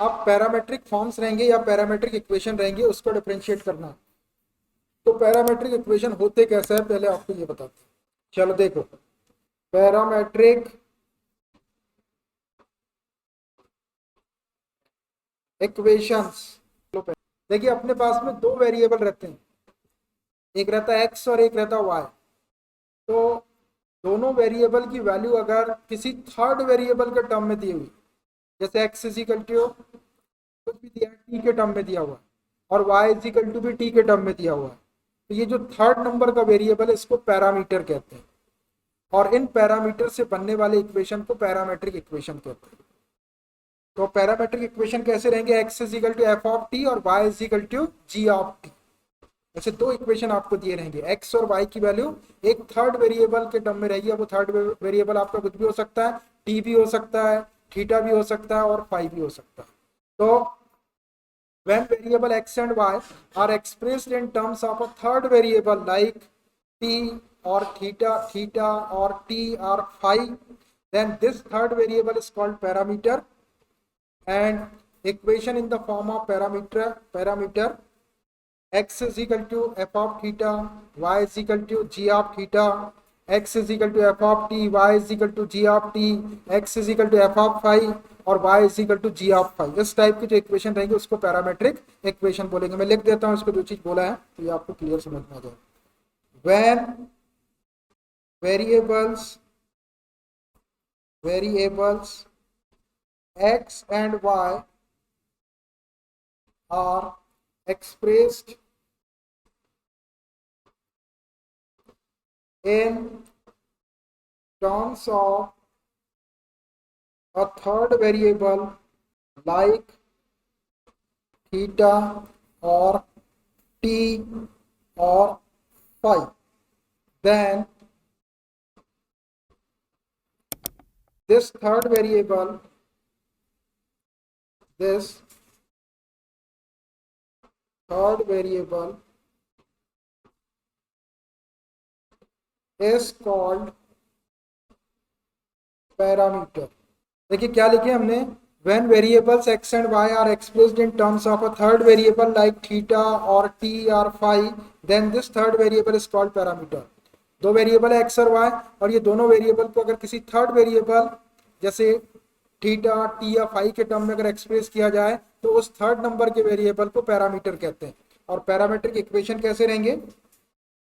अब parametric forms रहेंगे या पैरामेट्रिक इक्वेशन रहेंगे, उसको डिफरेंशिएट करना है। तो पैरामेट्रिक इक्वेशन होते कैसे है पहले आपको ये बताते हैं। चलो देखो, पैरामेट्रिक इक्वेशंस, देखिए अपने पास में दो वेरिएबल रहते हैं, एक रहता है एक्स और एक रहता है वाई। तो दोनों वेरिएबल की वैल्यू अगर किसी थर्ड वेरिएबल के टर्म में दी हुई, जैसे एक्स इज इक्वल टू कुछ भी दिया है टी के टर्म में दिया हुआ है, और वाई इज इक्वल टू भी टी के टर्म में दिया हुआ है, तो ये जो थर्ड नंबर का वेरिएबल है इसको पैरामीटर कहते हैं, और इन पैरामीटर से बनने वाले इक्वेशन को पैरामेट्रिक इक्वेशन कहते हैं। तो पैरामेट्रिक इक्वेशन कैसे रहेंगे, x is equal to f of t और y is equal to g of t. ऐसे दो इक्वेशन आपको दिए रहेंगे, एक्स और वाई की वैल्यू एक थर्ड वेरिएबल के टर्म में रहेगी। अब वो थर्ड वेरिएबल आपका कुछ भी हो सकता है, टी भी हो सकता है, थीटा भी हो सकता है और फाई भी हो सकता है। तो when variable x and y are expressed in terms of a third variable like t or theta or t or phi, then this third variable is called parameter, and equation in the form of parameter x is equal to f of theta, y is equal to g of theta, x is equal to f of t, y is equal to g of t, x is equal to f of phi और y is equal to g of phi। इस type की जो equation रहेंगे उसको parametric equation बोलेंगे। मैं लिख देता हूँ इसको, जो चीज बोला है तो ये आपको क्लियर समझ में आ जाए। when variables x and y are expressed in terms of a third variable like theta or t or phi, then this third variable is called parameter। देखिए क्या लिखे हमने, when variables x and y are expressed in terms of a third variable like theta or t or phi, then this third variable is called parameter। दो variable है x और y, और ये दोनों वेरिएबल को अगर किसी थर्ड वेरिएबल जैसे थीटा टी या फाई के टर्म में अगर एक्सप्रेस किया जाए तो उस थर्ड नंबर के वेरिएबल को पैरामीटर कहते हैं। और पैरामीट्रिक इक्वेशन कैसे रहेंगे,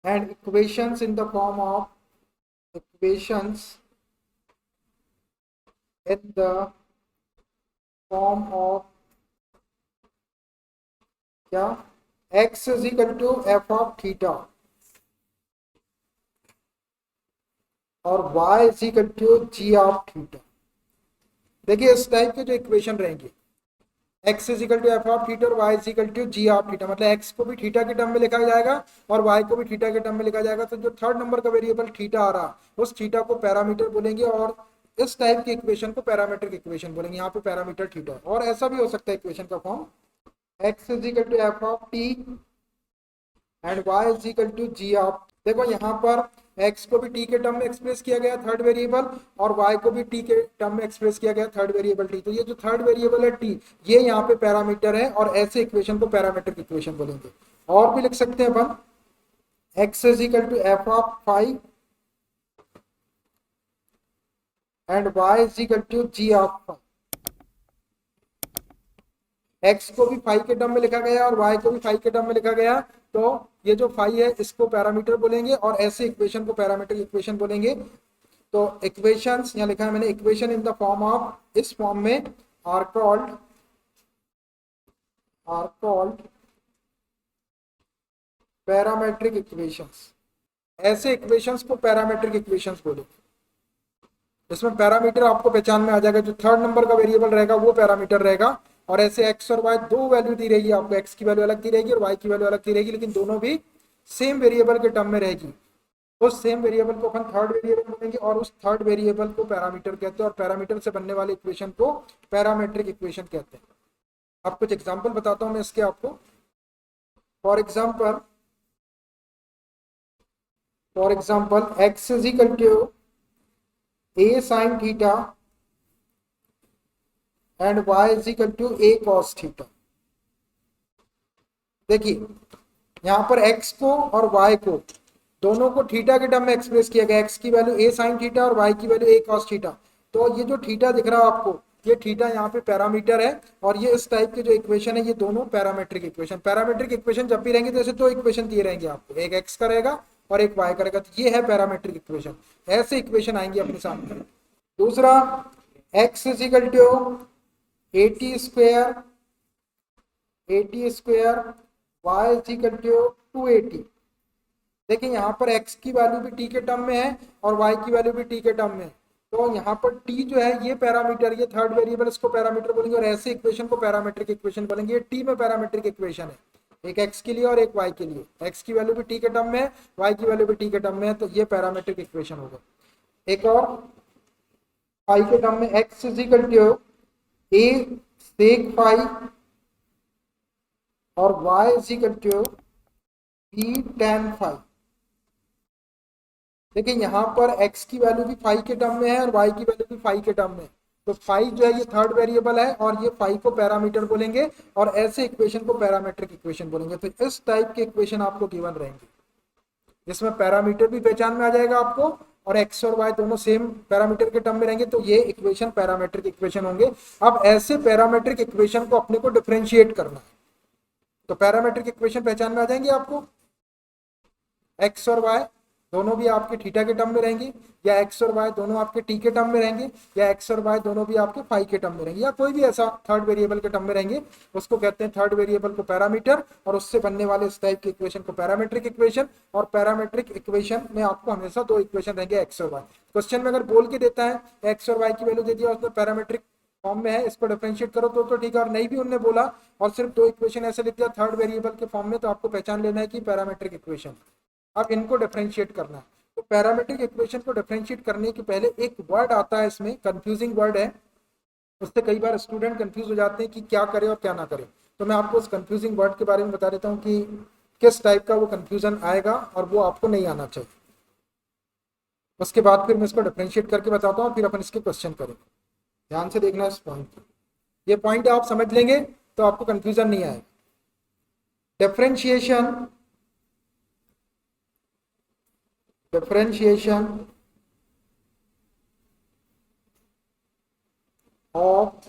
and equations in the form of क्या, x is equal to f of theta और y is equal to g of theta. देखिए इस टाइप के जो इक्वेशन रहेंगे, x is equal to f of theta और y is equal to g of theta, मतलब x को भी थीटा के टर्म में लिखा जाएगा और y को भी थीटा के टर्म में लिखा जाएगा। तो जो थर्ड नंबर का वेरिएबल थीटा आ रहा उस थीटा को पैरामीटर बोलेंगे, और इस टाइप की इक्वेशन को पैरामीट्रिक इक्वेशन बोलेंगे। यहाँ पे पैरामीटर थीटा, और ऐसा भी हो सकता है इक्वेशन का form, x is equal to f of t and y is equal to g of. देखो यहाँ पर x को भी t के टर्म में एक्सप्रेस किया गया थर्ड वेरिएबल, और y को भी t के टर्म में एक्सप्रेस किया गया थर्ड वेरिएबल t। तो ये जो थर्ड वेरिएबल है t, ये यहाँ पे पैरामीटर है, और ऐसे इक्वेशन को पैरामीट्रिक इक्वेशन बोलेंगे। और भी लिख सकते हैं अपन, x is equal to f of phi and y is equal to g of phi. x को भी फाई के टर्म में लिखा गया और y को भी फाई के टर्म में लिखा गया, तो ये जो फाई है इसको पैरामीटर बोलेंगे, और ऐसे इक्वेशन को पैरामीट्रिक इक्वेशन बोलेंगे। तो इक्वेशंस यहाँ लिखा है मैंने, equation in the form of, इस फॉर्म में आर कॉल्ड पैरामेट्रिक इक्वेशंस। ऐसे इक्वेशंस को पैरामेट्रिक इक्वेशंस बोलेंगे। इसमें पैरामीटर आपको पहचान में आ जाएगा, जो थर्ड नंबर का वेरिएबल रहेगा वो पैरामीटर रहेगा, और ऐसे एक्स और वाई दो वैल्यू दी रहेगी आपको, एक्स की वैल्यू अलग दी रहेगी और वाई की वैल्यू अलग दी रहेगी, लेकिन दोनों भी सेम वेरिएबल के टर्म में रहेगी। उस सेम वेरिएबल को अपन थर्ड वेरिएबल बोलेंगे, और उस थर्ड वेरिएबल को पैरामीटर कहते हैं, और पैरामीटर से बनने वाले इक्वेशन को पैरामेट्रिक इक्वेशन कहते हैं। अब कुछ एग्जाम्पल बताता हूं मैं इसके आपको। For example x is equal to a sin theta and y is equal to a cos theta. देखिए यहाँ पर x को और y को दोनों को थीटा के टर्म में एक्सप्रेस किया गया, x की वैल्यू a साइन थीटा और y की वैल्यू a कॉस थीटा। तो ये जो थीटा दिख रहा है आपको, ये थीटा यहाँ पे पैरामीटर है, और ये इस टाइप के जो इक्वेशन है ये दोनों पैरामेट्रिक इक्वेशन। पैरामेट्रिक इक्वेशन जब भी रहेंगे तो ऐसे दो इक्वेशन दिए रहेंगे आपको, एक x का रहेगा और एक y का रहेगा, तो ये है पैरामेट्रिक इक्वेशन। ऐसे इक्वेशन आएंगे अपने सामने। दूसरा x is equal to a t square y is equal to 280। देखिए यहाँ पर x की वैल्यू भी t के टर्म में है और y की वैल्यू भी t के टर्म में है। तो यहाँ पर t जो है ये पैरामीटर, ये थर्ड वेरिएबल, इसको पैरामीटर बोलेंगे, और ऐसे इक्वेशन को पैरामेट्रिक इक्वेशन बोलेंगे। ये t में पैरामेट्रिक इक्वेशन है, एक x के लिए और एक y के लिए। x की वैल्यू भी t के टर्म में है, y की वैल्यू भी t के टर्म में है, तो ये पैरामेट्रिक इक्वेशन होगा। एक और फाई के टर्म में x is equal to a sec phi और y is equal to b tan phi. देखिए यहाँ पर x की वैल्यू भी फाई के टर्म में है और y की वैल्यू भी फाई के टर्म में है। तो फाई जो है ये थर्ड वेरिएबल है और ये फाई को पैरामीटर बोलेंगे, और ऐसे इक्वेशन को पैरामेट्रिक इक्वेशन बोलेंगे। तो इस टाइप के इक्वेशन आपको गिवन रहेंगे, जिसमें पैरामीटर भी पहचान में आ जाएगा आपको, और x और y दोनों सेम पैरामीटर के टर्म में रहेंगे, तो ये इक्वेशन पैरामेट्रिक इक्वेशन होंगे। अब ऐसे पैरामेट्रिक इक्वेशन को अपने को डिफरेंशिएट करना है, तो पैरामेट्रिक इक्वेशन पहचान में आ जाएंगे आपको। x और y दोनों भी आपके थीटा के टर्म में रहेंगे, या x और y दोनों आपके t के टर्म में रहेंगे, या x और y दोनों भी आपके फाई के टर्म में रहेंगे, या कोई भी ऐसा थर्ड वेरिएबल के टर्म में रहेंगे। उसको कहते हैं थर्ड वेरिएबल को पैरामीटर, और उससे बनने वाले इस टाइप के इक्वेशन को पैरामेट्रिक इक्वेशन। और पैरामेट्रिक इक्वेशन में आपको हमेशा दो इक्वेशन रहेंगे, x और y। क्वेश्चन में अगर बोल के देता है x और y की वैल्यू दे दिया, उसमें पैरामेट्रिक फॉर्म में है, इसको डिफरेंशिएट करो तो ठीक है, और नहीं भी उन्होंने बोला और सिर्फ दो इक्वेशन ऐसे लिख दिया थर्ड वेरिएबल के फॉर्म में, तो आपको पहचान लेना है कि पैरामेट्रिक इक्वेशन। अब इनको डिफरेंशिएट करना है, तो पैरामेट्रिक इक्वेशन को डिफरेंशिएट करने के पहले एक वर्ड आता है, इसमें कंफ्यूजिंग वर्ड है, उससे कई बार स्टूडेंट कंफ्यूज हो जाते हैं कि क्या करे और क्या ना करे। तो मैं आपको उस कंफ्यूजिंग वर्ड के बारे में बता देता हूँ कि किस टाइप का वो कंफ्यूजन आएगा और वो आपको नहीं आना चाहिए। उसके बाद फिर मैं इसको डिफरेंशिएट करके बताता हूँ, फिर अपन इसके क्वेश्चन करेंगे। ध्यान से देखना इस पॉइंट, ये पॉइंट आप समझ लेंगे तो आपको कंफ्यूजन नहीं आएगा। differentiation of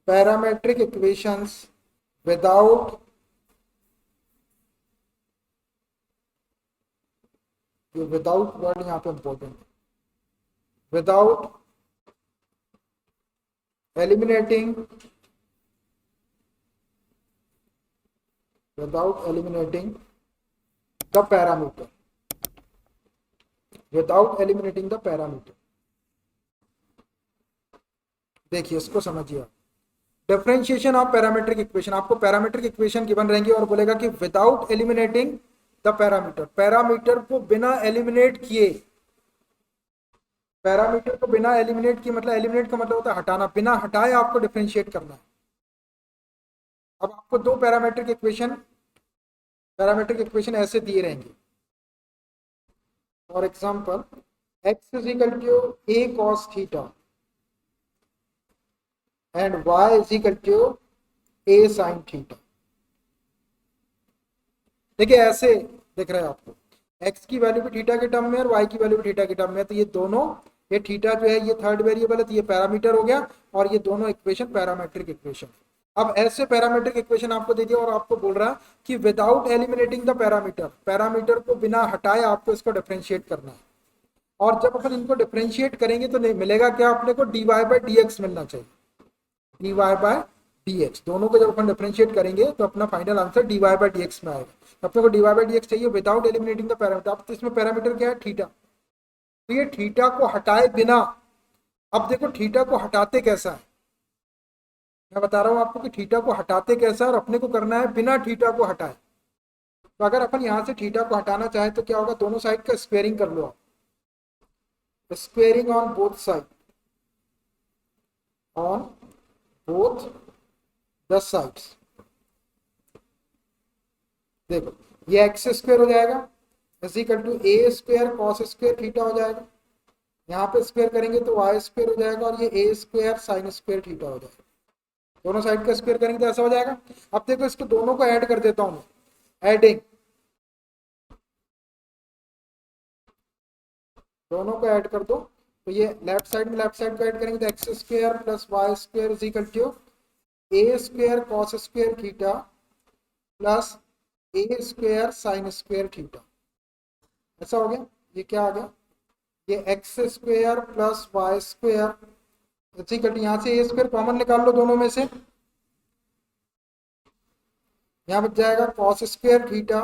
parametric equations without word यहाँ पे important, without eliminating the parameter, without eliminating the parameter. देखिए इसको समझिए, डिफरेंशिएशन ऑफ पैरामीट्रिक इक्वेशन, आपको पैरामीट्रिक इक्वेशन गिवन रहेंगे और बोलेगा कि without eliminating the parameter, parameter को बिना एलिमिनेट किए, पैरामीटर को बिना एलिमिनेट किए, मतलब एलिमिनेट का मतलब होता है हटाना, बिना हटाए आपको डिफरेंशिएट करना है। अब आपको दो पैरामीट्रिक इक्वेशन ऐसे दिए रहेंगे, for example x is equal to a cos theta and y is equal to a sin theta. देखिए ऐसे दिख रहा है आपको, x की वैल्यू भी थीटा के टर्म में और y की वैल्यू भी थीटा के टर्म में, तो ये दोनों, ये थीटा जो है ये थर्ड वेरिएबल है, तो ये पैरामीटर हो गया, और ये दोनों इक्वेशन पैरामेट्रिक इक्वेशन। अब ऐसे पैरामेट्रिक इक्वेशन आपको दे दिया और आपको बोल रहा है कि without eliminating the parameter, parameter को बिना हटाए आपको इसको डिफरेंशिएट करना है। और जब अपन इनको डिफरेंशिएट करेंगे तो नहीं मिलेगा क्या, अपने को dy बाई dx मिलना चाहिए, dy बाई dx। दोनों को जब अपन डिफरेंशिएट करेंगे तो अपना final answer dy by dx में आएगा। अपने को dy बाई dx चाहिए विदाउट एलिमिनेटिंग द पैरामीटर। अब तो इसमें पैरामीटर क्या है, थीटा, तो ये थीटा को हटाए बिना, अब देखो थीटा को हटाते कैसा है, मैं बता रहा हूं आपको कि थीटा को हटाते कैसा, और अपने को करना है बिना थीटा को हटाए। तो अगर अपन यहां से थीटा को हटाना चाहे तो क्या होगा, दोनों साइड का स्क्वेयरिंग कर लो आप, squaring on both side, on both the sides. देखो ये एक्स स्क्वायर हो जाएगा is equal to a square cos square theta हो जाएगा, यहाँ पे स्क्वायर करेंगे तो वाई स्क्वायर हो जाएगा और ये a square sine square theta हो जाएगा। दोनों साइड का स्क्वायर करेंगे तो ऐसा हो जाएगा। अब देखो इसको दोनों को ऐड कर देता हूँ मैं, एडिंग, दोनों को ऐड कर दो तो ये लेफ्ट साइड में लेफ्ट साइड को ऐड करेंगे तो x square plus y square is equal to a square cos square theta plus a square sine square theta. ऐसा हो गया। ये क्या आ गया, ये x square plus y square is equal to, यहाँ से ए स्क्वायर कॉमन निकाल लो दोनों में से, यहाँ बच जाएगा cos square theta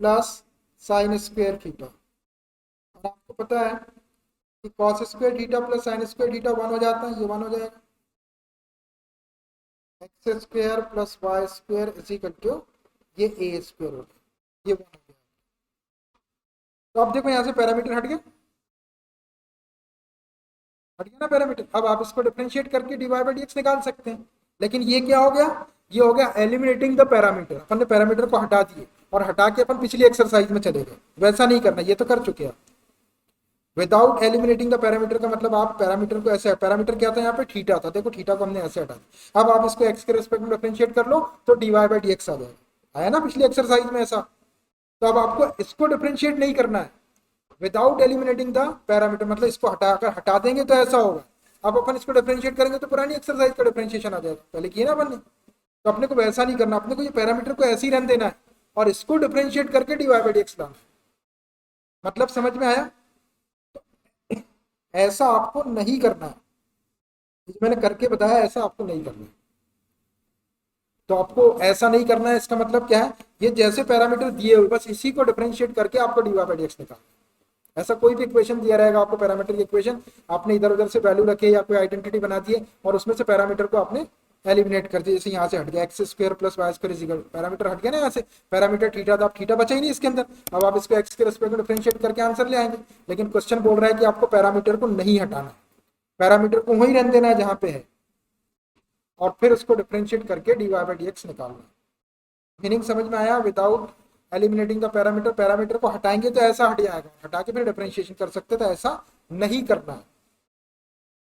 plus sine square theta. और आपको पता है कि cos square theta plus sine square theta 1 हो जाता है, ये 1 हो जाएगा। X square plus y square is equal to ये ए स्क्वायर हो गया, ये 1 हो गया। तो अब देखो यहाँ से पैरामीटर हट गया, हट गया ना पैरामीटर। अब आप इसको डिफरेंशिएट करके d y by d x निकाल सकते हैं। लेकिन ये क्या हो गया, ये हो गया एलिमिनेटिंग द पैरामीटर। अपन ने पैरामीटर को हटा दिए और हटा के अपन पिछली एक्सरसाइज में चले गए। वैसा नहीं करना, ये तो कर चुके हैं। विदाउट एलिमिनेटिंग द पैरामीटर का मतलब आप पैरामीटर को ऐसे, पैरामीटर क्या था यहाँ पे, थीटा था, देखो थीटा को हमने ऐसे हटा दिया। अब आप इसको एक्स के रिस्पेक्ट में डिफरेंशिएट कर लो तो d y by d x आ जाएगा। आया ना पिछली एक्सरसाइज में ऐसा। तो अब आपको इसको डिफरेंशिएट नहीं करना है विदाउट एलिमिनेटिंग द पैरामीटर, मतलब इसको हटा देंगे तो ऐसा होगा। अब अपन इसको डिफरेंशिएट करेंगे तो पुरानी एक्सरसाइज का डिफरेंशिएशन आ जाएगा, पहले किए ना अपन ने। तो अपने को वैसा नहीं करना, अपने को ये पैरामीटर को ऐसे ही रहने देना है और इसको डिफरेंशिएट करके d y by d x लाना। मतलब समझ में आया। ऐसा आपको नहीं करना है, मैंने करके बताया, ऐसा आपको नहीं करना है। तो आपको ऐसा नहीं करना है, इसका मतलब क्या है, ये जैसे पैरामीटर दिए हुए बस इसी को डिफरेंशिएट करके आपको d y by d x निकालना। ऐसा कोई भी इक्वेशन दिया रहेगा आपको पैरामीटर की इक्वेशन, आपने इधर उधर से वैल्यू रखे या कोई आइडेंटिटी बना दी है और उसमें से पैरामीटर को आपने एलिमिनेट कर दिया। जैसे यहाँ से हट गया x square plus y square is equal, parameter हट गया ना यहाँ से, पैरामीटर थीटा था, अब थीटा बचा ही नहीं इसके अंदर। अब आप इसको एक्स के रिस्पेक्ट में डिफरेंशिएट करके आंसर ले आएंगे। लेकिन क्वेश्चन बोल रहा है कि आपको पैरामीटर को नहीं हटाना है, पैरामीटर को वहीं रहने देना है जहाँ पे है और फिर उसको डिफरेंशिएट करके d y by d x निकालना। मीनिंग समझ में आया। Without eliminating the parameter, parameter को हटाएंगे तो ऐसा हट जाएगा, हटा के फिर डिफरेंशिएशन कर सकते, तो ऐसा नहीं करना है।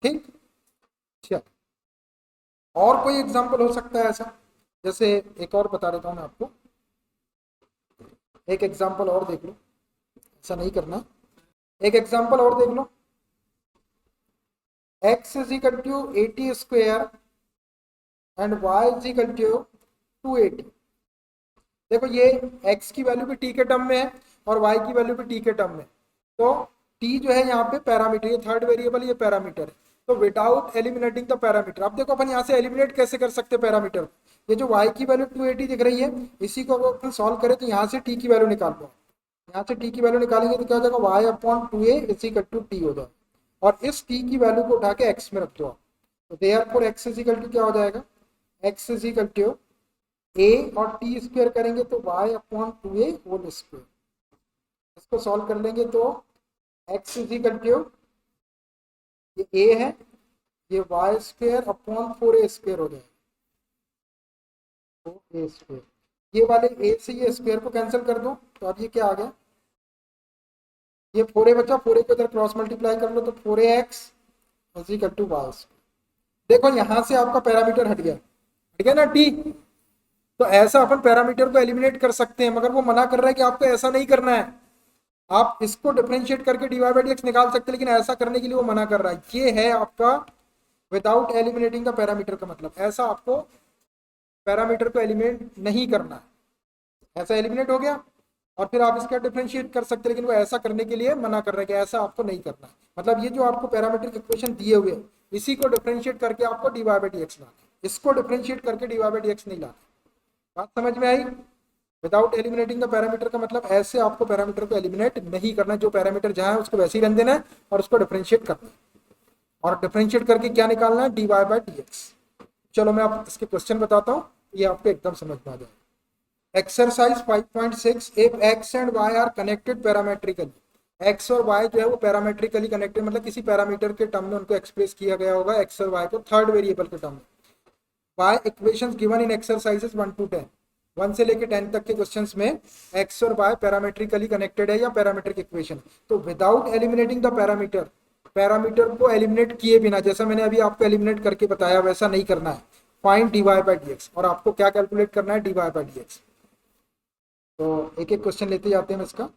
ठीक, चल और कोई एग्जांपल हो सकता है ऐसा, जैसे एक और बता देता हूं मैं आपको, एक एग्जांपल और देख लो, ऐसा नहीं करना। एक एग्जांपल और देख लो, x is equal to 80 square and y is equal to 280। देखो ये x की वैल्यू भी t के टर्म में है और y की वैल्यू भी t के टर्म में। तो t जो है यहाँ पे पैरामीटर, ये थर्ड वेरिएबल, ये पैरामीटर है। तो विदाउट एलिमिनेटिंग द पैरामीटर, अब देखो अपन यहाँ से एलिमिनेट कैसे कर सकते हैं पैरामीटर। ये जो y की वैल्यू 280 दिख रही है, इसी को अगर अपन सॉल्व करें तो यहाँ से t की वैल्यू निकाल लो। यहाँ से t की वैल्यू निकालेंगे तो क्या हो जाएगा, y upon 2a is equal to t हो जाएगा। और इस t की वैल्यू को उठा के x में रख दो। तो therefore x is equal to क्या हो जाएगा, x is equal to a और t स्क्वायर करेंगे तो y upon 2a whole square. इसको सॉल्व कर लेंगे तो x इज इक्वल टू, ये a है, ये y square upon 4a square हो जाएगा, तो a स्क्वायर। ये वाले a से ये स्क्वायर को कैंसिल कर दो तो अब ये क्या आ गया, ये 4a बचा, 4a को इधर क्रॉस मल्टीप्लाई कर लो तो 4ax is equal to y square. देखो यहाँ से आपका पैरामीटर हट गया ना t। तो ऐसा अपन पैरामीटर को एलिमिनेट कर सकते हैं, मगर वो मना कर रहा है कि आपको ऐसा नहीं करना है। आप इसको डिफरेंशिएट करके d y by d x निकाल सकते हैं, लेकिन ऐसा करने के लिए वो मना कर रहा है। ये है आपका विदाउट एलिमिनेटिंग द पैरामीटर का मतलब, ऐसा आपको पैरामीटर को एलिमिनेट नहीं करना है। ऐसा एलिमिनेट हो गया और फिर आप इसका डिफरेंशिएट कर सकते हैं, लेकिन वो ऐसा करने के लिए मना कर रहा है कि ऐसा आपको नहीं करना है। मतलब ये जो आपको पैरामीटर के इक्वेशन दिए हुए, इसी को डिफरेंशिएट करके आपको d y by d x लाना, इसको डिफरेंशिएट करके d y by d x नहीं लाना। बात समझ में आई। विदाउट एलिमिनेटिंग द पैरामीटर का मतलब ऐसे आपको पैरामीटर को एलिमिनेट नहीं करना, जो पैरामीटर जहां है उसको वैसे ही रहने देना है और उसको डिफरेंशिएट करना है और डिफरेंशिएट करके क्या निकालना है, d y by d x. चलो मैं आप इसके क्वेश्चन बताता हूँ, ये आपको एकदम समझ में आ जाए। Exercise 5.6, if x and y are connected parametrically, x और y जो है वो पैरामेट्रिकली कनेक्टेड, मतलब किसी पैरामीटर के टर्म में उनको एक्सप्रेस किया गया होगा, x और y को थर्ड वेरिएबल के टर्म में, by equations given in exercises 1 to 10। 1 से लेके 10 तक के क्वेश्चंस में एक्स और वाई पैरामीट्रिकली कनेक्टेड है या पैरामीट्रिक इक्वेशन। तो without eliminating the parameter, parameter को एलिमिनेट किए बिना, जैसा मैंने अभी आपको एलिमिनेट करके बताया वैसा नहीं करना है। फाइंड dy बाई dx, और आपको क्या कैलकुलेट करना है, dy बाई dx। तो एक एक क्वेश्चन लेते जाते हैं इसका।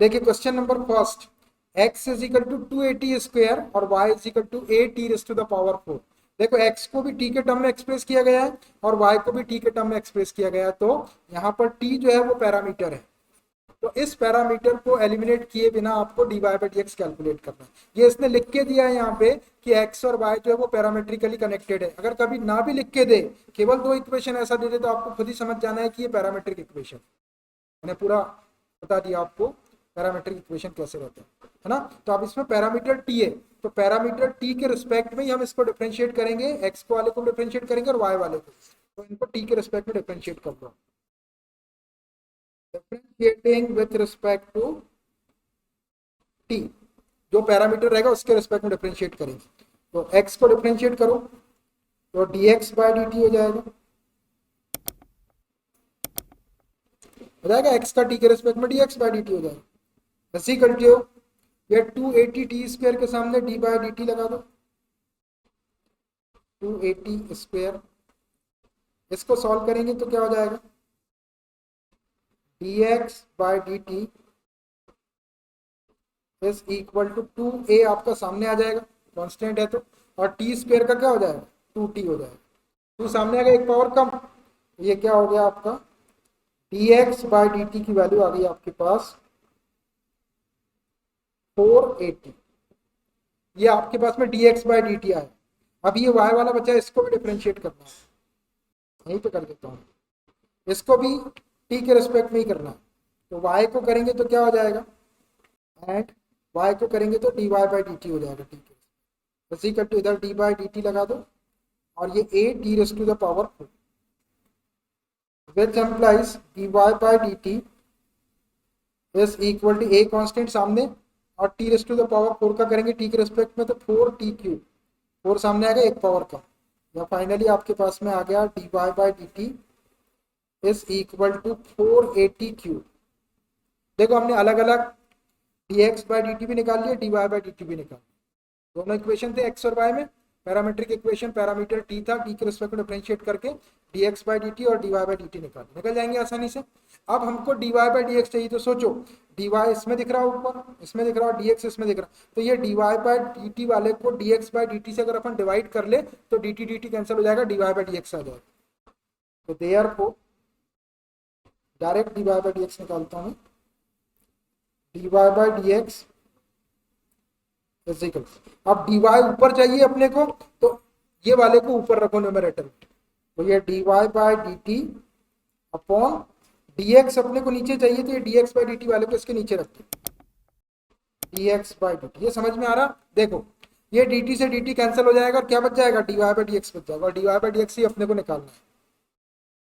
देखिए question number first, x is equal to 280 square और y is equal to 8t raise to the power 4। देखो x को भी t के टर्म में एक्सप्रेस किया गया है और y को भी t के टर्म में एक्सप्रेस किया गया है। तो यहाँ पर t जो है वो पैरामीटर है, तो इस पैरामीटर को एलिमिनेट किए बिना आपको dy बाई dx कैलकुलेट करना है। ये इसने लिख के दिया है यहाँ पे कि x और y जो है वो पैरामेट्रिकली कनेक्टेड है। अगर कभी ना भी लिख के दे, केवल दो इक्वेशन ऐसा दे दे, तो आपको खुद ही समझ जाना है कि ये पैरामेट्रिक इक्वेशन। मैंने पूरा बता दिया आपको पैरामीट्रिक इक्वेशन कैसे रहते हैं, है ना। तो अब इसमें पैरामीटर t है, तो पैरामीटर t के रिस्पेक्ट में ही हम इसको डिफरेंशिएट करेंगे, x वाले को डिफरेंशिएट करेंगे और y वाले को। तो इनको t के रिस्पेक्ट में डिफरेंशिएट कर दो। Differentiating with respect to t, जो पैरामीटर रहेगा उसके रिस्पेक्ट में डिफरेंशिएट करेंगे। तो x को डिफरेंशिएट करो तो dx बाई dt हो जाएगा, x का t के रिस्पेक्ट में dx बाई dt हो जाएगा। इसी करते हो ये 280 t स्क्वायर के सामने d बाई dt लगा दो, 280 स्क्वायर। इसको सॉल्व करेंगे तो क्या हो जाएगा, dx by dt is equal to 2a आपका सामने आ जाएगा, कांस्टेंट है तो, और t स्क्वायर का क्या हो जाएगा, 2t हो जाएगा। 2 सामने आ गया, एक पावर कम, ये क्या हो गया आपका dx बाई dt की वैल्यू आ गई आपके पास 480। ये आपके पास में dx बाई dt आया। अब ये y वाला बचा है, इसको भी डिफरेंशिएट करना है, यहीं पे कर देता हूँ। इसको भी t के रिस्पेक्ट में ही करना है, तो y को करेंगे तो क्या हो जाएगा, एंड y को करेंगे तो dy बाई dt हो जाएगा। ठीक है, इसी करके इधर d बाई dt लगा दो और ये a t raise to the power 4, which implies dy by dt is equal to a constant सामने और t raise to the power 4 का करेंगे t के रिस्पेक्ट में तो 4t क्यूब, 4 सामने आ गया, एक पावर का, या फाइनली आपके पास में आ गया dy by dt is equal to 480 cube. देखो हमने अलग अलग dx by dt भी निकाल लिया, dy by dt भी निकाल, दोनों इक्वेशन थे x और y में। पैरामीट्रिक इक्वेशन, पैरामीटर t था, t के रिस्पेक्ट में डिफरेंशिएट करके dx बाई dt और dy बाई dt निकल जाएंगे आसानी से। अब हमको dy बाई dx चाहिए, तो सोचो dy इसमें दिख रहा है ऊपर, इसमें दिख रहा है, dx इसमें दिख रहा है, तो ये dy बाई dt वाले को dx बाई dt से अगर अपन डिवाइड कर ले तो dt dt कैंसिल हो जाएगा, dy बाई dx आ जाएगा। तो therefore direct dy by dx निकालता हूँ, dy बाई dx फिजिकल। अब dy ऊपर चाहिए अपने को, तो ये वाले को ऊपर रखो न्यूमरेटर, तो ये dy by dt upon dx अपने को नीचे चाहिए, तो ये dx बाई dt वाले को इसके नीचे रखते, dx बाई dt। ये समझ में आ रहा, देखो ये dt से dt कैंसिल हो जाएगा और क्या बच जाएगा, dy बाई dx बच जाएगा, और dy बाई dx ही अपने को निकालना है।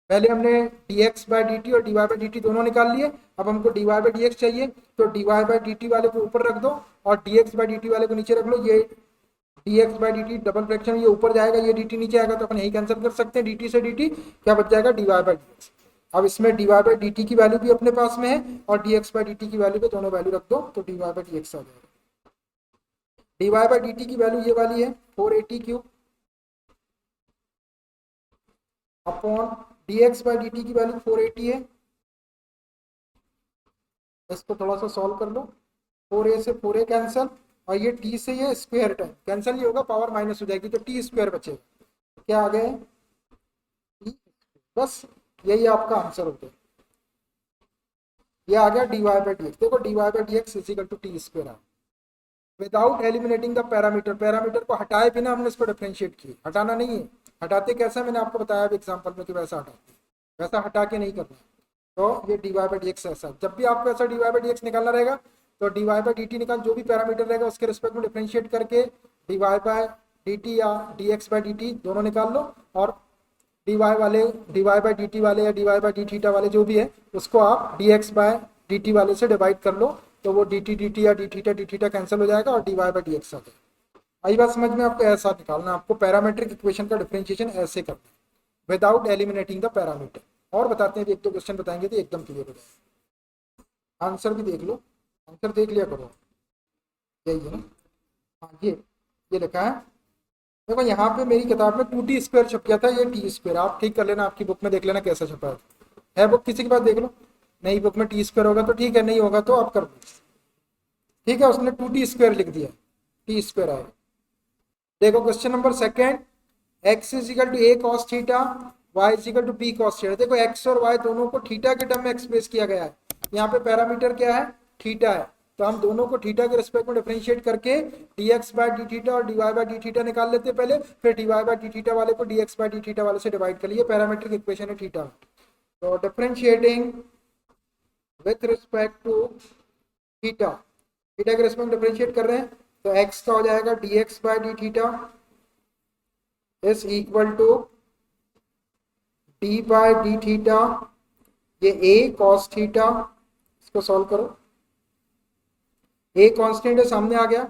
पहले हमने dx बाई dt और dy बाई dt दोनों निकाल लिए, अब हमको dy बाई dx चाहिए, तो dy बाई dt वाले को ऊपर रख दो और dx बाई dt वाले को नीचे रख लो। ये dx by dt double fraction, ये ऊपर जाएगा, ये dt नीचे आएगा, तो अपन यही कैंसिल कर सकते हैं, dt से dt क्या बच जाएगा, dy बाई dx। अब इसमें dy बाई dt की वैल्यू भी अपने पास में है और dx बाई dt की वैल्यू पे दोनों वैल्यू रख दो, तो dy बाई dx आ जाएगा। dy बाई dt की वैल्यू ये वाली है 480 cube upon dx by dt की वैल्यू 480 है। इसको थोड़ा सा सॉल्व कर लो, 4a से 4a कैंसिल, और ये t से ये स्क्वायर टर्म कैंसिल नहीं होगा, पावर माइनस हो जाएगी, तो t स्क्वायर बचेगा। क्या आ गया, बस यही आपका आंसर हो गया, ये आ गया dy बाई dx। देखो dy by dx is equal to t square आ, without eliminating the parameter, parameter को हटाए बिना हमने इसको डिफरेंशिएट किया, हटाना नहीं है, हटाते कैसे मैंने आपको बताया एग्जांपल में कि वैसा हटाते, वैसा हटा के नहीं करना। तो ये dy बाई dx ऐसा, जब भी आपको ऐसा dy बाई dx निकालना रहेगा तो dy बाई dt निकाल, जो भी पैरामीटर रहेगा उसके रिस्पेक्ट में डिफरेंशिएट करके dy बाई dt या dx बाई dt दोनों निकाल लो, और dy वाले dy बाई dt वाले या dy बाई d थीटा वाले जो भी है उसको आप dx बाई dt वाले से डिवाइड कर लो, तो वो dt dt या d थीटा कैंसिल हो जाएगा और dy बाई dx आ जाएगा। आई बात समझ में, आपको ऐसा निकालना, आपको पैरामीट्रिक इक्वेशन का डिफरेंशिएशन ऐसे करना है विदाउट एलिमिनेटिंग द पैरामीटर। और बताते हैं, एक दो क्वेश्चन बताएंगे तो एकदम क्लियर हो जाएगा। आंसर भी देख लो, आंसर देख लिया करो, यही है ना। हाँ ये लिखा है, देखो यहाँ पे मेरी किताब में 2t² छप गया था, ये t²। आप ठीक कर लेना, आपकी बुक में देख लेना कैसा छपा है बुक किसी के पास देख लो। नई बुक में t² होगा तो ठीक है, नहीं होगा तो आप कर लो, ठीक है। उसने 2t² लिख दिया, t² आएगा। देखो question number second, x is equal to a cos theta, y is equal to b cos theta. देखो x और y दोनों को थीटा के टर्म में एक्सप्रेस किया गया है। यहाँ पे पैरामीटर क्या है, थीटा है, तो हम दोनों को थीटा के रिस्पेक्ट में डिफरेंशिएट करके dx बाय डी थीटा और dy बाय डी थीटा निकाल लेते हैं पहले, फिर dy बाय डी थीटा वाले को dx बाय डी थीटा वाले से डिवाइड कर लिए। पैरामीट्रिक इक्वेशन है थीटा। तो differentiating with respect to theta, theta के रिस्पेक्ट में डिफरेंशिएट कर रहे हैं, तो x का हो जाएगा dx by d theta is equal to d by d theta, ये a cos थीटा, इसको सॉल्व करो, a कांस्टेंट है सामने आ गया,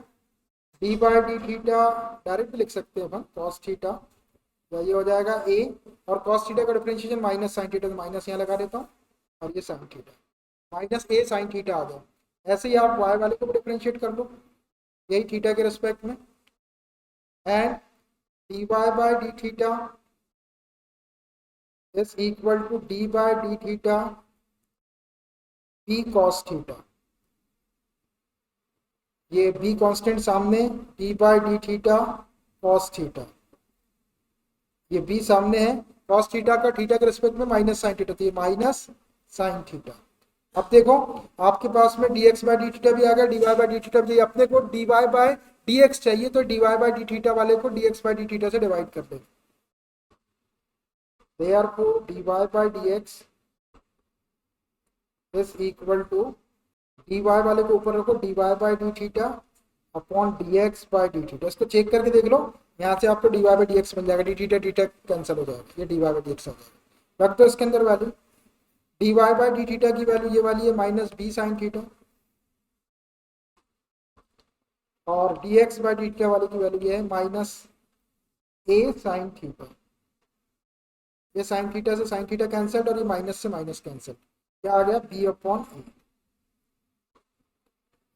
d by d theta direct लिख सकते हैं अपन cos थीटा, तो ये हो जाएगा a, और cos थीटा का डिफरेंशिएशन माइनस साइन थीटा, तो माइनस यहाँ लगा देता हूँ, और ये sine theta, minus a sine theta आ गया। ऐसे ही आप y वाले को भी डिफरेंशिएट कर लो, यही थीटा के रिस्पेक्ट में, and dy by d theta is equal to d by d theta b cos theta, ये b कांस्टेंट सामने, d by d theta cos theta, ये b सामने है, cos थीटा का थीटा के रिस्पेक्ट में माइनस साइन थीटा, तो ये माइनस साइन थीटा। अब देखो आपके पास में dx बाय डी थीटा भी आ गया, dy बाय डी थीटा भी, अपने को dy बाय dx चाहिए, तो dy बाय डी थीटा वाले को dx बाय डी थीटा से डिवाइड कर दें। Therefore dy by dx is equal to, dy वाले को ऊपर रखो, dy by d theta upon dx by d theta. इसको चेक करके देख लो, यहाँ से आपको dy बाय dx बन जाएगा, डी थीटा थीटा कैंसिल हो जाएगा, ये dy बाय dx आ जाएगा। रख दो इसके अंदर value, dy by d theta की वैल्यू ये वाली है माइनस b साइन थीटा, और dx बाय डी थीटा वाले की वैल्यू ये है माइनस a साइन थीटा। ये साइन थीटा से साइन थीटा कैंसिल, और ये माइनस से माइनस कैंसिल, क्या आ गया b अपॉन a।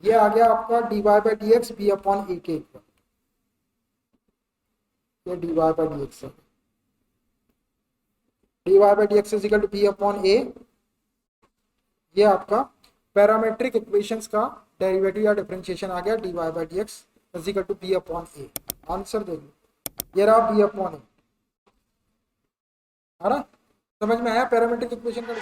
ये आ गया आपका dy by dx b upon a के इक्वल, ये dy बाय dx है, dy by dx is equal to b upon a। ये आपका पैरामेट्रिक इक्वेशंस का डेरिवेटिव या डिफरेंशिएशन आ गया, dy by dx is equal to b upon a। Answer दे दो, ये रहा b अपॉन a। समझ में आया पैरामेट्रिक इक्वेशन का?